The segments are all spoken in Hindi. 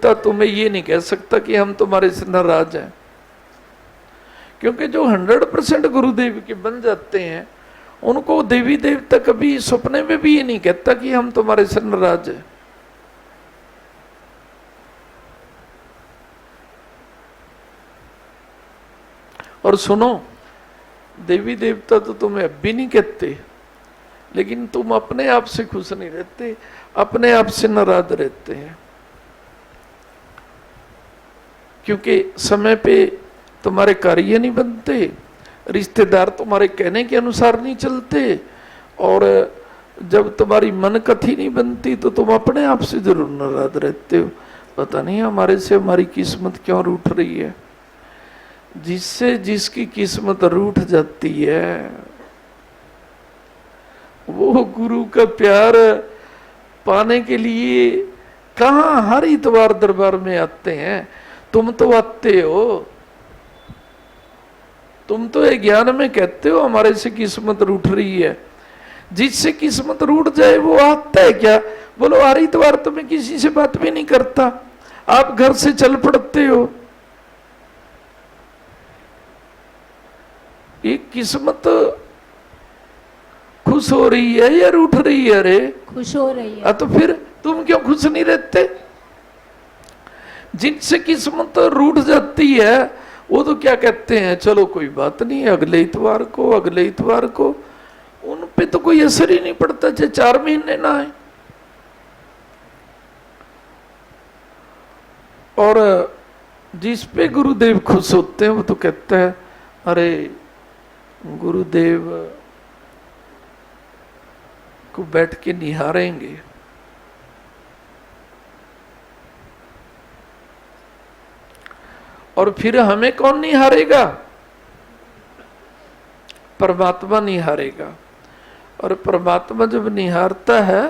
देवता तुम्हें ये नहीं कह सकता कि हम तुम्हारे से नाराज हैं, क्योंकि जो 100% गुरुदेव के बन जाते हैं उनको देवी देवता कभी सपने में भी ये नहीं कहता कि हम तुम्हारे से नाराज हैं। और सुनो, देवी देवता तो तुम्हें अब भी नहीं कहते, लेकिन तुम अपने आप से खुश नहीं रहते, अपने आप से नाराज रहते हैं, क्योंकि समय पे तुम्हारे कार्य नहीं बनते, रिश्तेदार तुम्हारे कहने के अनुसार नहीं चलते, और जब तुम्हारी मन कथी नहीं बनती तो तुम अपने आप से जरूर नाराज रहते हो। पता नहीं हमारे से हमारी किस्मत क्यों रूठ रही है। जिससे जिसकी किस्मत रूठ जाती है वो गुरु का प्यार पाने के लिए कहाँ हर इतवार दरबार में आते हैं। तुम तो आते हो, तुम तो ये ज्ञान में कहते हो हमारे से किस्मत रूठ रही है। जिससे किस्मत रूठ जाए वो आता है क्या? बोलो हर इतवार तो मैं किसी से बात भी नहीं करता, आप घर से चल पड़ते हो। ये किस्मत खुश हो रही है या रूठ रही है? अरे खुश हो रही है। तो फिर तुम क्यों खुश नहीं रहते? जिनसे किस्मत रूठ जाती है वो तो क्या कहते हैं, चलो कोई बात नहीं, अगले इतवार को, अगले इतवार को। उन पे तो कोई असर ही नहीं पड़ता चाहे 4 महीने ना आए। और जिस पे गुरुदेव खुश होते हैं वो तो कहता है अरे गुरुदेव को बैठ के निहारेंगे। और फिर हमें कौन निहारेगा? परमात्मा निहारेगा। और परमात्मा जब निहारता है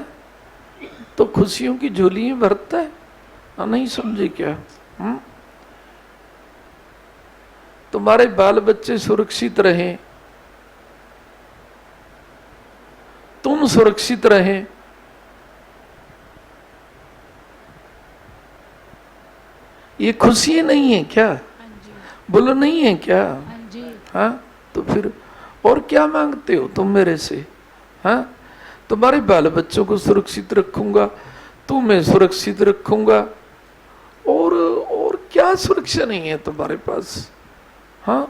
तो खुशियों की झोलियां भरता है। नहीं समझे क्या? तुम्हारे बाल बच्चे सुरक्षित रहें, तुम सुरक्षित रहें, ये खुशी नहीं है क्या? बोलो नहीं है क्या? हाँ, तो फिर और क्या मांगते हो तुम मेरे से? हाँ, तुम्हारे बाल बच्चों को सुरक्षित रखूंगा, तुम्हें सुरक्षित रखूंगा, और क्या सुरक्षा नहीं है तुम्हारे पास? हाँ,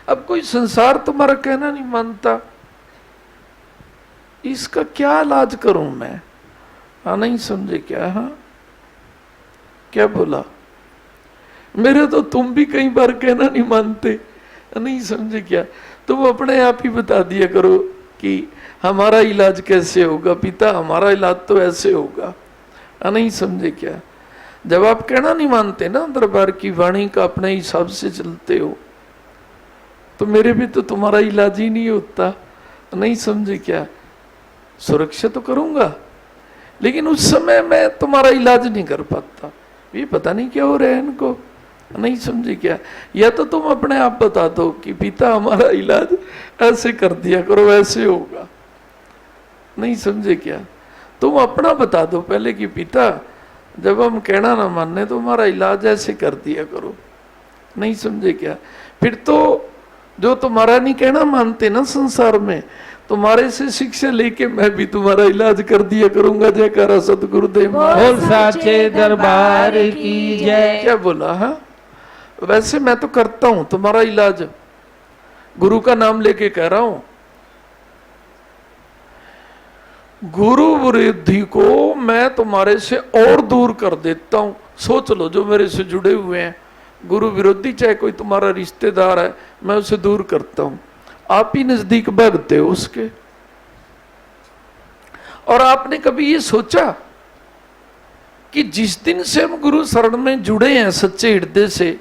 अब कोई संसार तुम्हारा कहना नहीं मानता, इसका क्या इलाज करूं मैं? हाँ, नहीं समझे क्या? हाँ, क्या बोला? मेरे तो तुम भी कई बार कहना नहीं मानते, नहीं समझे क्या? तुम अपने आप ही बता दिया करो कि हमारा इलाज कैसे होगा पिता, हमारा इलाज तो ऐसे होगा। नहीं समझे क्या? जब आप कहना नहीं मानते ना, दरबार की वाणी का अपने हिसाब से चलते हो, तो मेरे भी तो तुम्हारा इलाज ही नहीं होता। नहीं समझे क्या? सुरक्षा तो करूंगा, लेकिन उस समय मैं तुम्हारा इलाज नहीं कर पाता। ये पता नहीं क्या हो रहा है इनको। नहीं समझे क्या? या तो तुम अपने आप बता दो कि पिता हमारा इलाज ऐसे कर दिया करो, ऐसे होगा। नहीं समझे क्या? तुम अपना बता दो पहले कि पिता जब हम कहना ना माने तो हमारा इलाज ऐसे कर दिया करो। नहीं समझे क्या? फिर तो जो तुम्हारा नहीं कहना मानते ना संसार में, तुम्हारे से शिक्षा लेके मैं भी तुम्हारा इलाज कर दिया करूंगा। जयकारा सतगुरुदेव बोल साचे दरबार की जय। क्या बोला? हाँ, वैसे मैं तो करता हूं तुम्हारा इलाज, गुरु का नाम लेके कह रहा हूं। गुरु वृद्धि को मैं तुम्हारे से और दूर कर देता हूं। सोच लो, जो मेरे से जुड़े हुए हैं, गुरु विरोधी चाहे कोई तुम्हारा रिश्तेदार है, मैं उसे दूर करता हूं। आप ही नजदीक भागते हो उसके। और आपने कभी ये सोचा कि जिस दिन से हम गुरु शरण में जुड़े हैं सच्चे हृदय से,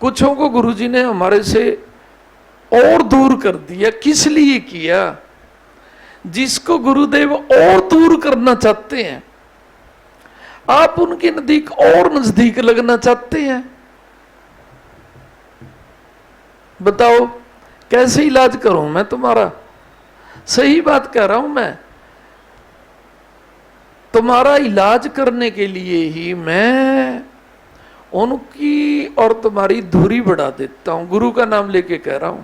कुछों को गुरुजी ने हमारे से और दूर कर दिया। किस लिए किया? जिसको गुरुदेव और दूर करना चाहते हैं, आप उनके नजदीक और नजदीक लगना चाहते हैं। बताओ कैसे इलाज करूं मैं तुम्हारा? सही बात कह रहा हूं मैं। तुम्हारा इलाज करने के लिए ही मैं उनकी और तुम्हारी दूरी बढ़ा देता हूं। गुरु का नाम लेके कह रहा हूं,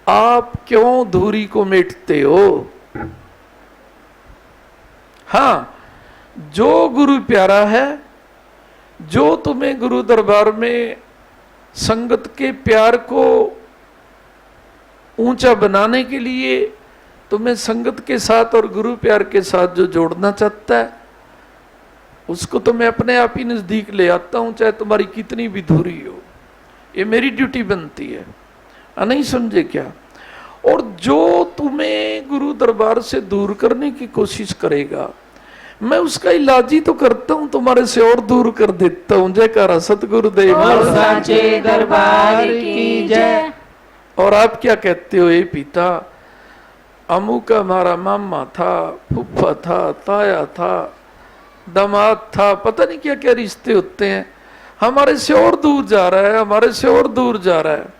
आप क्यों दूरी को मेटते हो? हां, जो गुरु प्यारा है, जो तुम्हें गुरु दरबार में संगत के प्यार को ऊंचा बनाने के लिए तुम्हें संगत के साथ और गुरु प्यार के साथ जो जोड़ना चाहता है, उसको तो मैं अपने आप ही नजदीक ले आता हूं, चाहे तुम्हारी कितनी भी दूरी हो। ये मेरी ड्यूटी बनती है, नहीं समझे क्या? और जो तुम्हें गुरु दरबार से दूर करने की कोशिश करेगा, मैं उसका इलाज ही तो करता हूं, तुम्हारे से और दूर कर देता हूं। जयकारा सतगुरुदेव साचे दरबार की जय। और आप क्या कहते हो? ए पिता, अमुक हमारा मामा था, फूफा था, ताया था, दामाद था, पता नहीं क्या क्या रिश्ते होते हैं, हमारे से और दूर जा रहा है, हमारे से और दूर जा रहा है।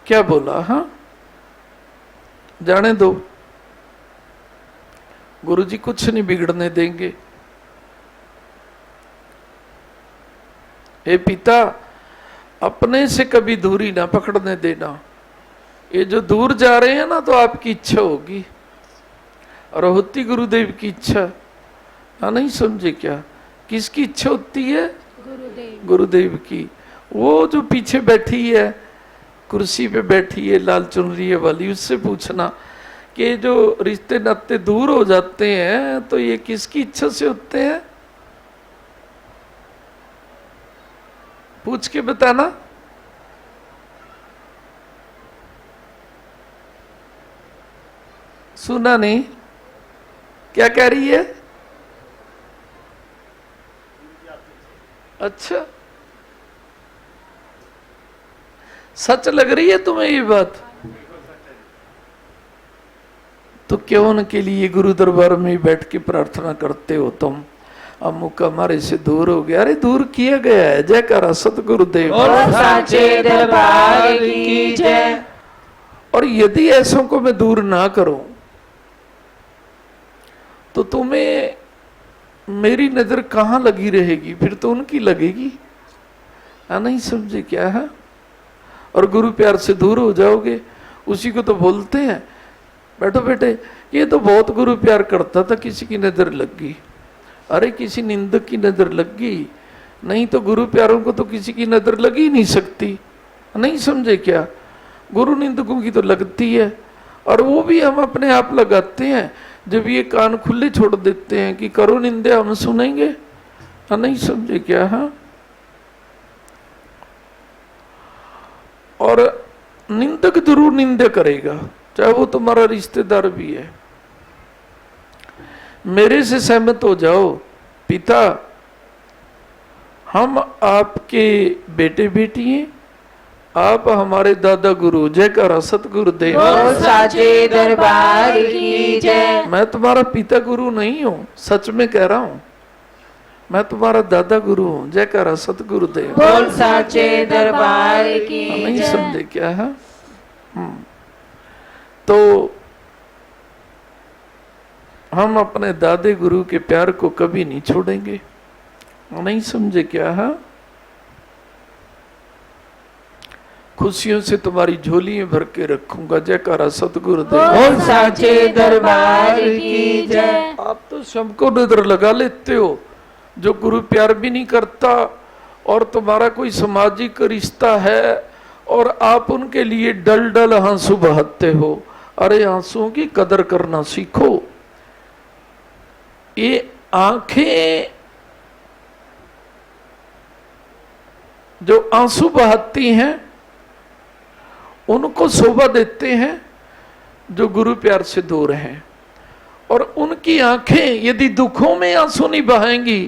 क्या बोला? हाँ, जाने दो, गुरुजी कुछ नहीं बिगड़ने देंगे। हे पिता, अपने से कभी दूरी ना पकड़ने देना। ये जो दूर जा रहे हैं ना, तो आपकी इच्छा होगी और होती गुरुदेव की इच्छा। नहीं समझे क्या? किसकी इच्छा होती है? गुरुदेव की। वो जो पीछे बैठी है, कुर्सी पे बैठी है लाल चुनरी वाली, उससे पूछना कि जो रिश्ते नाते दूर हो जाते हैं तो ये किसकी इच्छा से होते हैं? पूछ के बताना। सुना नहीं? क्या कह रही है? अच्छा, सच लग रही है तुम्हें ये बात? तो क्यों उनके लिए गुरु दरबार में बैठ के प्रार्थना करते हो तुम? अमुक हमारे से दूर हो गया। अरे दूर किया गया है। जयकारा सतगुरुदेव साचे दरबार की जय। और यदि ऐसों को मैं दूर ना करूं तो तुम्हें मेरी नजर कहां लगी रहेगी? फिर तो उनकी लगेगी। नहीं समझे क्या है? और गुरु प्यार से दूर हो जाओगे। उसी को तो बोलते हैं, बैठो बेटे, ये तो बहुत गुरु प्यार करता था, किसी की नजर लग गई। अरे किसी निंदक की नजर लग गई, नहीं तो गुरु प्यारों को तो किसी की नजर लग ही नहीं सकती। नहीं समझे क्या? गुरु निंदकों की तो लगती है, और वो भी हम अपने आप लगाते हैं जब ये कान खुले छोड़ देते हैं कि करो निंदा, हम सुनेंगे। नहीं समझे क्या? हाँ, और निंदक जरूर निंदा करेगा, चाहे वो तुम्हारा रिश्तेदार भी है। मेरे से सहमत हो जाओ पिता, हम आपके बेटे बेटी हैं, आप हमारे दादा गुरु। जयकारा सतगुरुदेव साचे दरबार की जय। मैं तुम्हारा पिता गुरु नहीं हूं, सच में कह रहा हूं, मैं तुम्हारा दादा गुरु हूं। जयकारा सतगुरुदेव बोल साचे दरबार की जय। नहीं समझे क्या है? तो हम अपने दादे गुरु के प्यार को कभी नहीं छोड़ेंगे। नहीं समझे क्या है? खुशियों से तुम्हारी झोली में भर के रखूंगा। जयकारा सतगुरुदेव बोल साचे दरबार की जय। आप तो सबको नजर लगा लेते हो, जो गुरु प्यार भी नहीं करता और तुम्हारा कोई सामाजिक रिश्ता है और आप उनके लिए डल डल आंसू बहाते हो। अरे आंसुओं की कदर करना सीखो। ये आंखें जो आंसू बहाती हैं उनको शोभा देते हैं जो गुरु प्यार से दूर हैं। और उनकी आंखें यदि दुखों में आंसू नहीं बहाएंगी,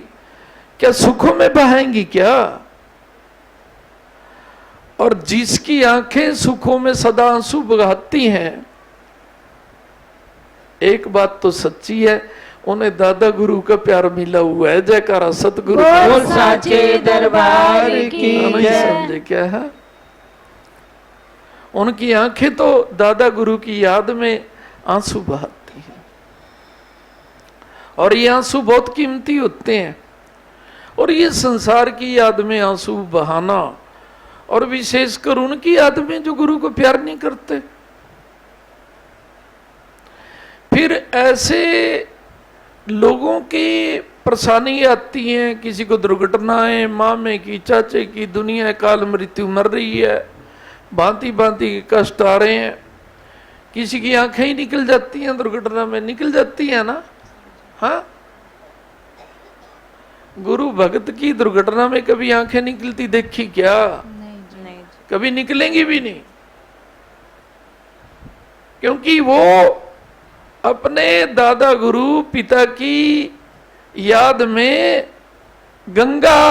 क्या सुखों में बहाएंगी क्या? और जिसकी आंखें सुखों में सदा आंसू बहाती हैं, एक बात तो सच्ची है, उन्हें दादा गुरु का प्यार मिला हुआ है। जयकारा सतगुरु बोल साचे दरबार की जय। समझे क्या है? उनकी आंखें तो दादा गुरु की याद में आंसू बहाती है। और ये आंसू बहुत कीमती होते हैं। और ये संसार की याद में आंसू बहाना, और विशेषकर उनकी याद में जो गुरु को प्यार नहीं करते। फिर ऐसे लोगों की परेशानी आती है, किसी को दुर्घटनाएं, मामे की, चाचे की, दुनिया काल मृत्यु मर रही है, भांति भांति के कष्ट आ रहे हैं। किसी की आंखें ही निकल जाती हैं, दुर्घटना में निकल जाती है ना। हाँ, गुरु भक्त की दुर्घटना में कभी आंखें निकलती देखी क्या? नहीं। कभी निकलेंगी भी नहीं, क्योंकि वो अपने दादा गुरु पिता की याद में गंगा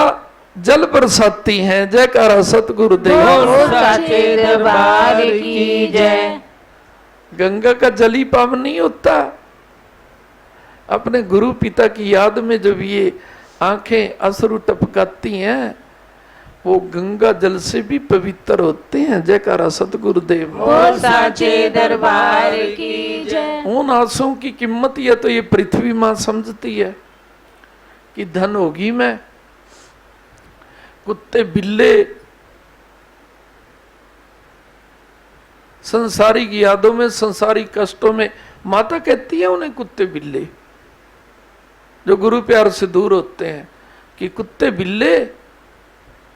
जल बरसाती हैं। जयकारा सतगुरुदेव। बोल साचे दरबार की जय। गंगा का जल ही पावन नहीं होता? अपने गुरु पिता की याद में जब ये आंखें अश्रु टपकाती हैं, वो गंगा जल से भी पवित्र होते हैं। जयकारा सतगुरुदेव। बोल साचे दरबार की जय। उन आंसुओं की कीमत या तो ये पृथ्वी मां समझती है कि धन होगी मैं। कुत्ते बिल्ले संसारिक यादों में, संसारिक कष्टों में, माता कहती है उन्हें कुत्ते बिल्ले, जो गुरु प्यार से दूर होते हैं, कि कुत्ते बिल्ले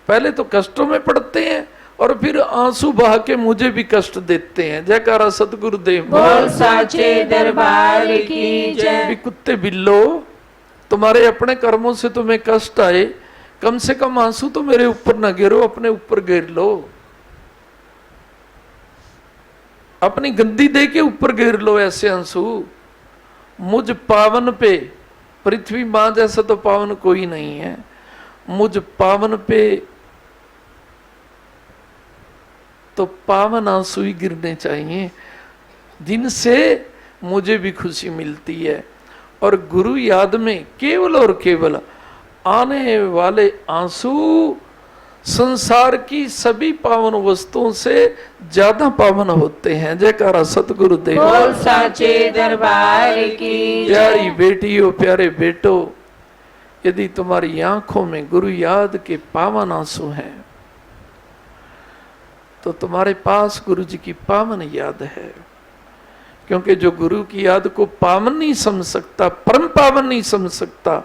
पहले तो कष्टों में पड़ते हैं और फिर आंसू बहा के मुझे भी कष्ट देते हैं। जयकारा सतगुरुदेव। बोल साचे दरबार की जय। भी कुत्ते बिल्लो, तुम्हारे अपने कर्मों से तुम्हें कष्ट आए, कम से कम आंसू तो मेरे ऊपर न गिरो, अपने ऊपर गिर लो। अपनी गंदी दे के ऊपर गिर लो ऐसे आंसू। मुझ पावन पे, पृथ्वी मां जैसा तो पावन कोई नहीं है, मुझ पावन पे तो पावन आंसू ही गिरने चाहिए, जिनसे मुझे भी खुशी मिलती है। और गुरु याद में केवल और केवल आने वाले आंसू संसार की सभी पावन वस्तुओं से ज्यादा पावन होते हैं। जयकारा सतगुरुदेव। बोल साचे दरबार की जय। प्यारी बेटियों, प्यारे बेटो, यदि तुम्हारी आंखों में गुरु याद के पावन आंसू हैं, तो तुम्हारे पास गुरु जी की पावन याद है। क्योंकि जो गुरु की याद को पावन नहीं समझ सकता, परम पावन नहीं समझ सकता,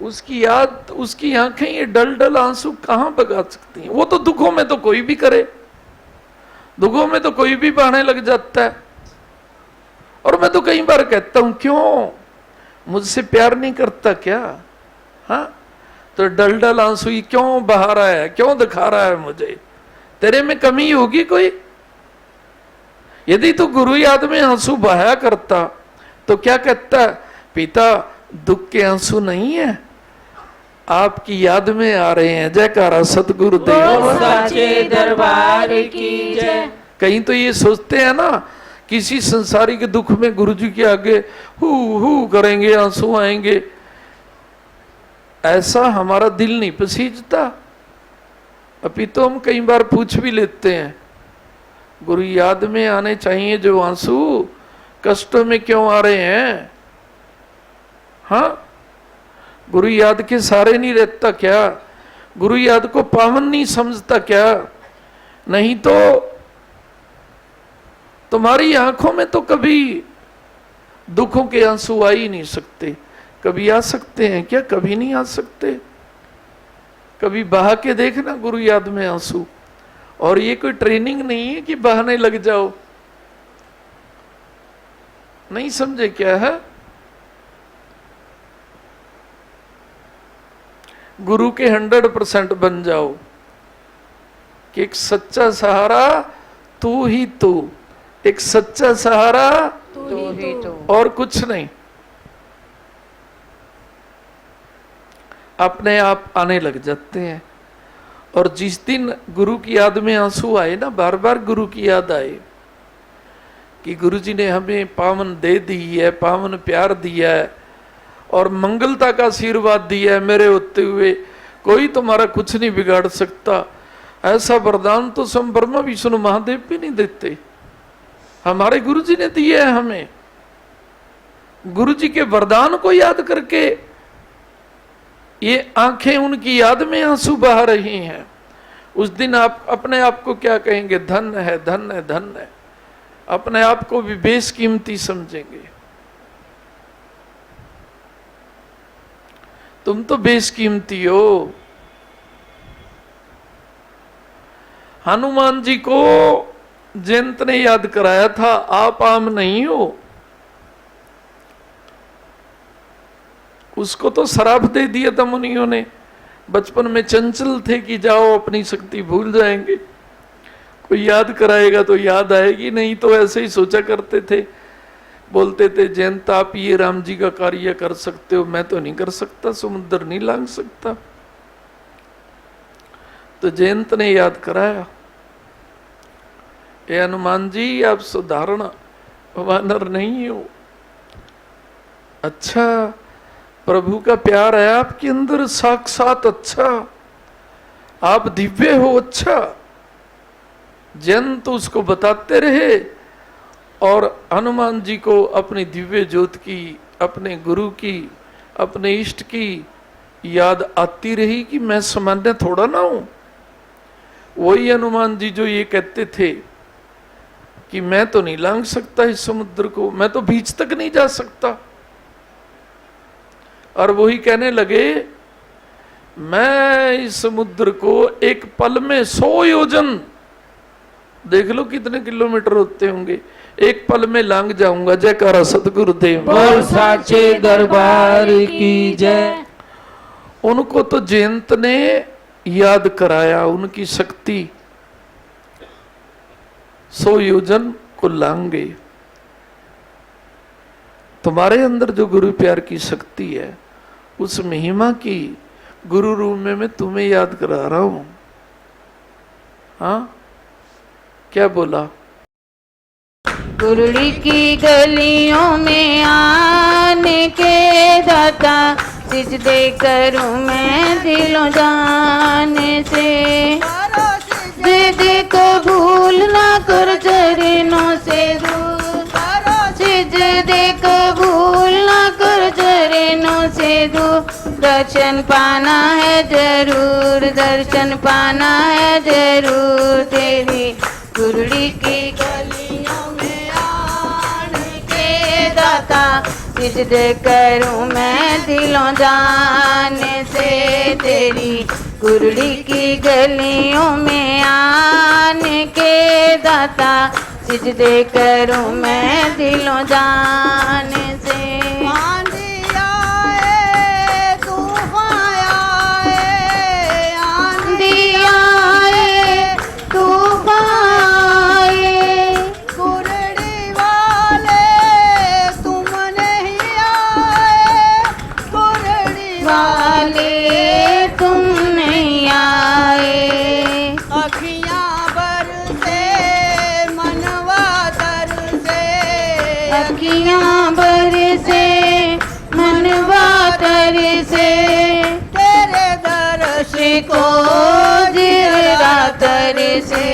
उसकी याद, उसकी आंखें ये डल डल आंसू कहां बगा सकती हैं? वो तो दुखों में तो कोई भी करे, दुखों में तो कोई भी बहाने लग जाता है। और मैं तो कई बार कहता हूं, क्यों मुझसे प्यार नहीं करता क्या? हाँ, तो डल डल आंसू ही क्यों बहा रहा है, क्यों दिखा रहा है मुझे? तेरे में कमी होगी कोई? यदि तू गुरु याद में आंसू बहाया करता तो क्या कहता? पिता, दुख के आंसू नहीं है, आपकी याद में आ रहे हैं। जयकारा सतगुरुदेव। साचे दरबार की जय। कहीं तो ये सोचते हैं ना, किसी संसारिक दुख में गुरु जी के आगे हु करेंगे, आंसू आएंगे। ऐसा हमारा दिल नहीं पसीजता। अभी तो हम कई बार पूछ भी लेते हैं, गुरु याद में आने चाहिए जो आंसू, कष्टों में क्यों आ रहे हैं? हाँ, गुरु याद के सारे नहीं रहता क्या? गुरु याद को पावन नहीं समझता क्या? नहीं तो तुम्हारी आंखों में तो कभी दुखों के आंसू आ ही नहीं सकते। कभी आ सकते हैं क्या? कभी नहीं आ सकते। कभी बहा के देखना गुरु याद में आंसू। और ये कोई ट्रेनिंग नहीं है कि बहाने लग जाओ। नहीं समझे क्या है? गुरु के 100% बन जाओ कि एक सच्चा सहारा तू ही तू, एक सच्चा सहारा तू ही तू। और कुछ नहीं। अपने आप आने लग जाते हैं। और जिस दिन गुरु की याद में आंसू आए ना, बार बार गुरु की याद आए कि गुरु जी ने हमें पावन दे दी है, पावन प्यार दिया है और मंगलता का आशीर्वाद दिया है, मेरे होते हुए कोई तुम्हारा कुछ नहीं बिगाड़ सकता, ऐसा वरदान तो स्वयं ब्रह्मा विष्णु महादेव भी नहीं देते, हमारे गुरु जी ने दिया है हमें। गुरु जी के वरदान को याद करके ये आंखें उनकी याद में आंसू बहा रही हैं, उस दिन आप अपने आप को क्या कहेंगे? धन है, धन है, धन है। अपने आप को भी बेशकीमती समझेंगे। तुम तो बेशकीमती हो। हनुमान जी को जयंत ने याद कराया था, आप आम नहीं हो। उसको तो शराप दे दिया था मुनियों ने, बचपन में चंचल थे कि जाओ अपनी शक्ति भूल जाएंगे, कोई याद कराएगा तो याद आएगी, नहीं तो ऐसे ही सोचा करते थे। बोलते थे जयंत आप ये राम जी का कार्य कर सकते हो, मैं तो नहीं कर सकता, समुद्र नहीं लांग सकता। तो जयंत ने याद कराया, ये हनुमान जी आप साधारण वानर नहीं हो। अच्छा, प्रभु का प्यार है आपके अंदर साक्षात। अच्छा, आप दिव्य हो। अच्छा, जयंत उसको बताते रहे और हनुमान जी को अपनी दिव्य ज्योत की, अपने गुरु की, अपने इष्ट की याद आती रही कि मैं सामान्य थोड़ा ना हूं। वही हनुमान जी जो ये कहते थे कि मैं तो नहीं लांग सकता इस समुद्र को, मैं तो बीच तक नहीं जा सकता, और वही कहने लगे मैं इस समुद्र को एक पल में 100 योजन, देख लो कितने किलोमीटर होते होंगे, एक पल में लांग जाऊंगा। जयकारा सतगुरुदेव बोल साचे दरबार की जय। उनको तो जयंत ने याद कराया, उनकी शक्ति 100 योजन को लांगे। तुम्हारे अंदर जो गुरु प्यार की शक्ति है, उस महिमा की गुरु रूप में मैं तुम्हें याद करा रहा हूं। हाँ, क्या बोला? गुरड़ी की गलियों में आने के दाता, सिजदे करूं मैं दिलों जाने से। सिजदे को भूल ना कर चरणों से दूर, सिजदे को भूल ना कर चरणों से दूर। दर्शन पाना है जरूर, दर्शन पाना है जरूर, तेरी गुरड़ी की गलियों में आने के दाता, सिजदे करूं मैं दिलों जाने से। तेरी गुरड़ी की गलियों में आने के दाता, सिजदे करूं मैं दिलों जाने से। अखियां बरसे मनवा तरसे, तेरे दर्श को जिगरा तरसे,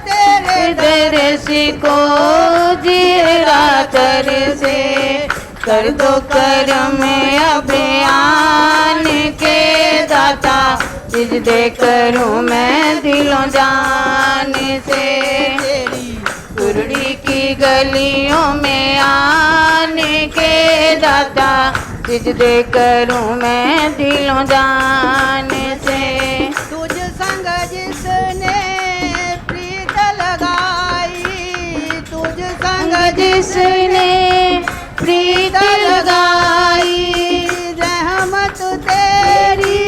तेरे दर्श को जिगरा तरसे। कर दो करम अभियान के दाता, सिजदे करूं मैं दिलों जाने से। गुरड़ी की गलियों में आने के दाता, सिजदे करूं मैं दिलों जाने से। तुझ संग जिसने प्रीत लगाई, तुझ संग जिसने प्रीत लगाई, रहमत तेरी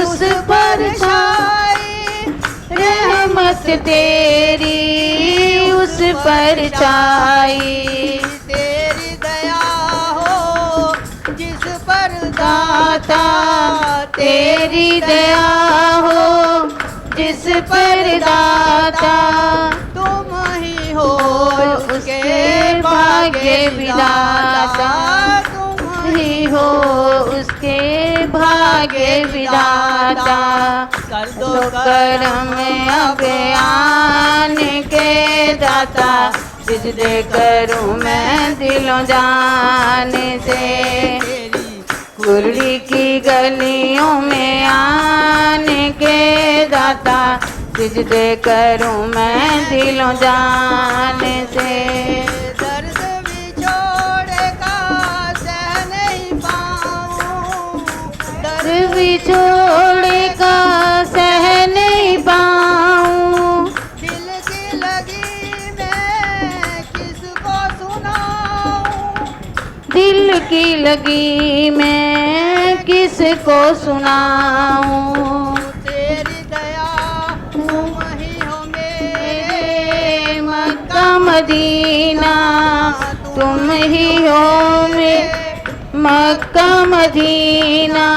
उस पर छाई, रहमत तेरी उस पर छाई। तेरी दया हो जिस पर दाता, तेरी दया हो जिस पर दाता, तुम ही हो उसके भाग्य विधाता, तुम ही हो उसके भाग्य विधाता। कर दो करम अभियान के दाता, सिजदे करूं मैं दिलों जान से। कुरली की गलियों में आने के दाता सिजदे करूं मैं दिलों जान से। दर्द विछोड़ का सह नहीं पाऊं, दर्द विछोड़ का सह नहीं पाऊं, दिल की लगी मैं किसको सुनाऊं, दिल की लगी मैं किसको सुनाऊं। तेरी दया तुम ही हो मेरे मक्का मदीना तुम ही हो मेरे मक्का मदीना,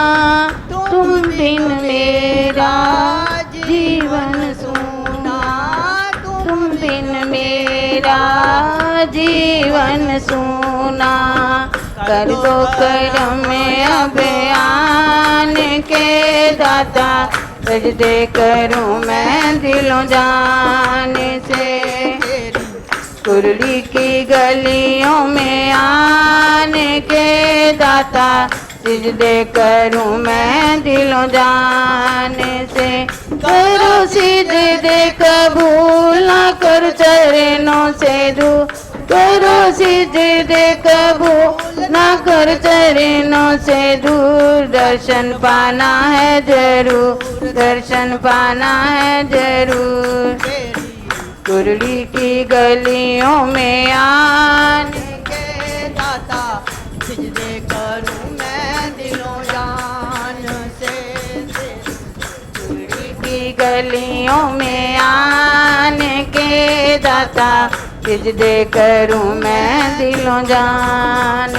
तुम बिन मेरा जीवन सूना, तुम बिन मेरा जीवन सूना। कर दो करम अबयान के दाता सजदे करूं मैं दिलों जान से। कुरली की गलियों में आने के दाता सिजदे करूं मैं दिलों जान से। करो सिजदे कबूल ना कर चरणों से दूर, करो सिजदे कबूल ना कर चरणों से दूर। दर्शन पाना है जरूर, दर्शन पाना है जरूर। कुरली की गलियों में आने के दाता सिजदे करूं मैं दिलों जान से। कुरली की गलियों में आने के दाता सिजदे करूं मैं दिलों जान